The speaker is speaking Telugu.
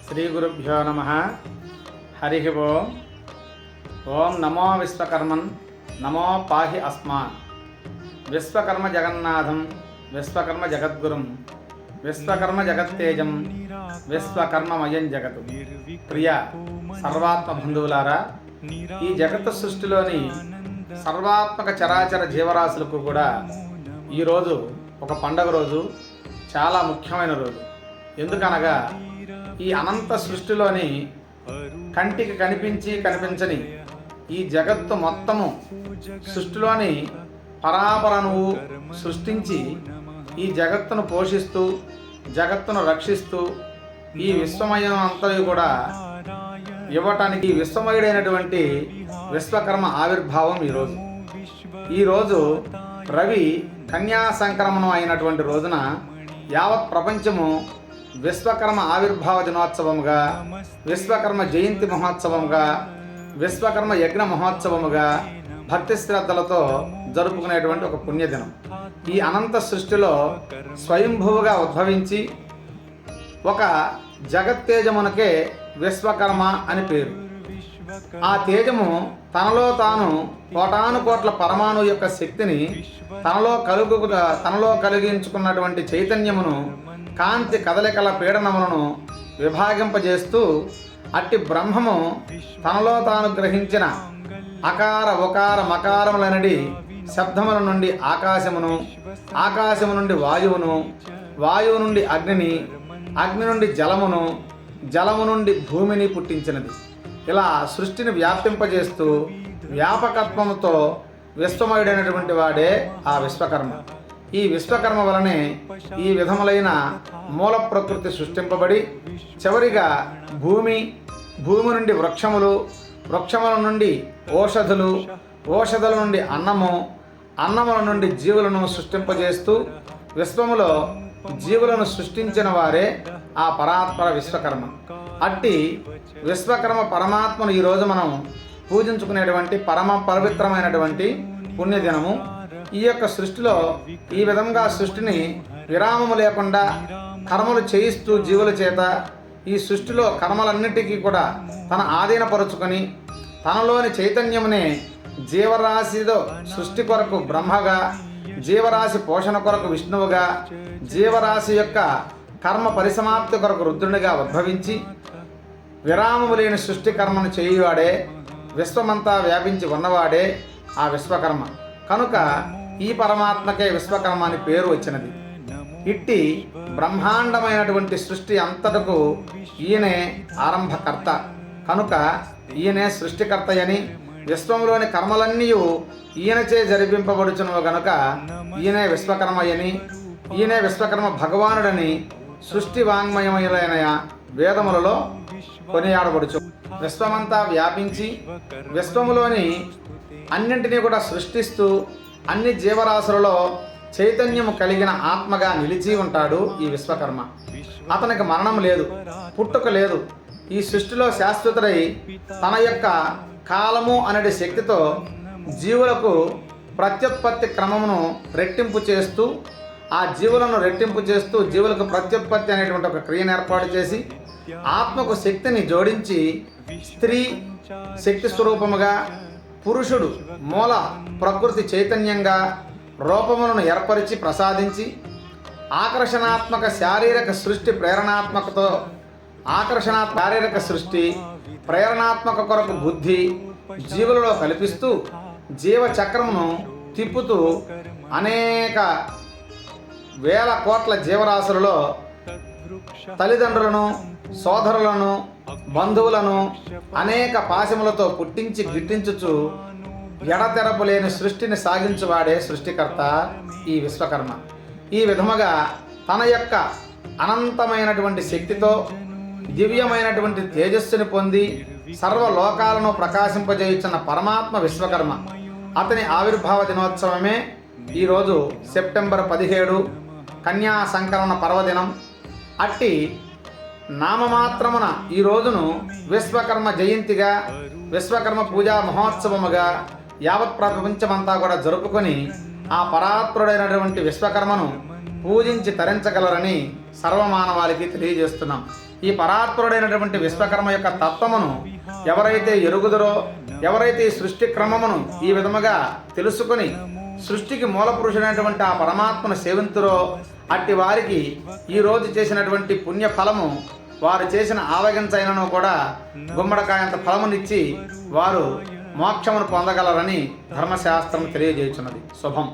శ్రీ గురుభ్యో నమః. హరి ఓం. ఓం నమో విశ్వకర్మన్ నమో పాహి అస్మాన్. విశ్వకర్మ జగన్నాథం విశ్వకర్మ జగద్గురుం విశ్వకర్మ జగత్తేజం విశ్వకర్మమయం జగత్. ప్రియ సర్వాత్మ బంధువులారా, ఈ జగత్ సృష్టిలోని సర్వాత్మక చరాచర జీవరాశులకు కూడా ఈరోజు ఒక పండగ రోజు, చాలా ముఖ్యమైన రోజు. ఎందుకనగా ఈ అనంత సృష్టిలోని కంటికి కనిపించి కనిపించని ఈ జగత్తు మొత్తము సృష్టిలోని పరాపరనువు సృష్టించి ఈ జగత్తును పోషిస్తూ జగత్తును రక్షిస్తూ ఈ విశ్వమయం అంతా కూడా ఇవ్వటానికి విశ్వమయుడైనటువంటి విశ్వకర్మ ఆవిర్భావం ఈరోజు రవి కన్యా సంక్రమణం అయినటువంటి రోజున యావత్ ప్రపంచము విశ్వకర్మ ఆవిర్భావ దినోత్సవముగా, విశ్వకర్మ జయంతి మహోత్సవముగా, విశ్వకర్మ యజ్ఞ మహోత్సవముగా భక్తి శ్రద్ధలతో జరుపుకునేటువంటి ఒక పుణ్యదినం. ఈ అనంత సృష్టిలో స్వయంభువుగా ఉద్భవించి ఒక జగత్తేజమునకే విశ్వకర్మ అని పేరు. ఆ తేజము తనలో తాను కోటాను కోట్ల పరమాణు యొక్క శక్తిని తనలో కలిగించుకున్నటువంటి చైతన్యమును, కాంతి కదలికల పీడనములను విభాగింపజేస్తూ అట్టి బ్రహ్మము తనలో తాను గ్రహించిన అకార ఉకార మకారములనడి శబ్దముల నుండి ఆకాశమును, ఆకాశము నుండి వాయువును, వాయువు నుండి అగ్నిని, అగ్ని నుండి జలమును, జలము నుండి భూమిని పుట్టించినది. ఇలా సృష్టిని వ్యాప్తింపజేస్తూ వ్యాపకత్వముతో విశ్వమయుడైనటువంటి వాడే ఆ విశ్వకర్మ. ఈ విశ్వకర్మ వలనే ఈ విధములైన మూల ప్రకృతి సృష్టింపబడి చివరిగా భూమి నుండి వృక్షములు, వృక్షముల నుండి ఓషధులు, ఓషధుల నుండి అన్నముల నుండి జీవులను సృష్టింపజేస్తూ విశ్వములో జీవులను సృష్టించిన వారే ఆ పరాత్పర విశ్వకర్మ. అట్టి విశ్వకర్మ పరమాత్మను ఈరోజు మనం పూజించుకునేటువంటి పరమ పవిత్రమైనటువంటి పుణ్యదినము. ఈ యొక్క సృష్టిలో ఈ విధంగా సృష్టిని విరామము లేకుండా కర్మలు చేయిస్తూ జీవుల చేత ఈ సృష్టిలో కర్మలన్నిటికీ కూడా తన ఆధీనపరుచుకొని తనలోని చైతన్యమునే జీవరాశిలో సృష్టి కొరకు బ్రహ్మగా, జీవరాశి పోషణ కొరకు విష్ణువుగా, జీవరాశి యొక్క కర్మ పరిసమాప్తి కొరకు రుద్రునిగా ఉద్భవించి విరామము లేని సృష్టి కర్మను చేయువాడే, విశ్వమంతా వ్యాపించి ఉన్నవాడే ఆ విశ్వకర్మ. కనుక ఈ పరమాత్మకే విశ్వకర్మ అని పేరు వచ్చినది. ఇట్టి బ్రహ్మాండమైనటువంటి సృష్టి అంతటకు ఈయనే ఆరంభకర్త. కనుక ఈయనే సృష్టికర్తయని, విశ్వంలోని కర్మలన్నీ ఈయనచే జరిపింపబడుచున్నవి గనుక ఈయనే విశ్వకర్మయని, ఈయనే విశ్వకర్మ భగవానుడని సృష్టి వాంగ్మయమైన వేదములలో కొనియాడబడుచు. విశ్వమంతా వ్యాపించి విశ్వములోని అన్నింటినీ కూడా సృష్టిస్తూ అన్ని జీవరాశులలో చైతన్యము కలిగిన ఆత్మగా నిలిచి ఉంటాడు ఈ విశ్వకర్మ. అతనికి మరణం లేదు, పుట్టుక లేదు. ఈ సృష్టిలో శాశ్వతుడై తన యొక్క కాలము అనే శక్తితో జీవులకు ప్రత్యుత్పత్తి క్రమమును రెట్టింపు చేస్తూ, ఆ జీవులను రెట్టింపు చేస్తూ జీవులకు ప్రత్యుత్పత్తి అనేటువంటి ఒక క్రియను ఏర్పాటు చేసి ఆత్మకు శక్తిని జోడించి స్త్రీ శక్తి స్వరూపముగా, పురుషుడు మూల ప్రకృతి చైతన్యంగా రూపములను ఏర్పరిచి ప్రసాదించి ఆకర్షణాత్మక శారీరక సృష్టి ప్రేరణాత్మకతో శారీరక సృష్టి ప్రేరణాత్మక కొరకు బుద్ధి జీవులలో కల్పిస్తూ జీవచక్రమును తిప్పుతూ అనేక వేల కోట్ల జీవరాశులలో తల్లిదండ్రులను, సోదరులను, బంధువులను అనేక పాశములతో పుట్టించి గిట్టించుచు ఎడతెరపు లేని సృష్టిని సాగించువాడే సృష్టికర్త ఈ విశ్వకర్మ. ఈ విధముగా తన యొక్క అనంతమైనటువంటి శక్తితో దివ్యమైనటువంటి తేజస్సుని పొంది సర్వలోకాలను ప్రకాశింపజేయుచున్న పరమాత్మ విశ్వకర్మ. అతని ఆవిర్భావ దినోత్సవమే ఈరోజు సెప్టెంబర్ 17 కన్యా సంక్రమణ పర్వదినం. అట్టి నామమాత్రమున ఈ రోజును విశ్వకర్మ జయంతిగా, విశ్వకర్మ పూజా మహోత్సవముగా యావత్ ప్రపంచమంతా కూడా జరుపుకొని ఆ పరాత్పరుడైనటువంటి విశ్వకర్మను పూజించి తరించగలరని సర్వమానవాళికి తెలియజేస్తున్నాం. ఈ పరాత్పరుడైనటువంటి విశ్వకర్మ యొక్క తత్వమును ఎవరైతే ఎరుగుదరో, ఎవరైతే ఈ సృష్టి క్రమమును ఈ విధముగా తెలుసుకొని సృష్టికి మూల పురుషుడైనటువంటి ఆ పరమాత్మను సేవింతురో అట్టి వారికి ఈరోజు చేసినటువంటి పుణ్య ఫలము వారు చేసిన ఆవగించైనను కూడా గుమ్మడికాయంత ఫలమునిచ్చి వారు మోక్షమును పొందగలరని ధర్మశాస్త్రం తెలియజేయుచున్నది. శుభం.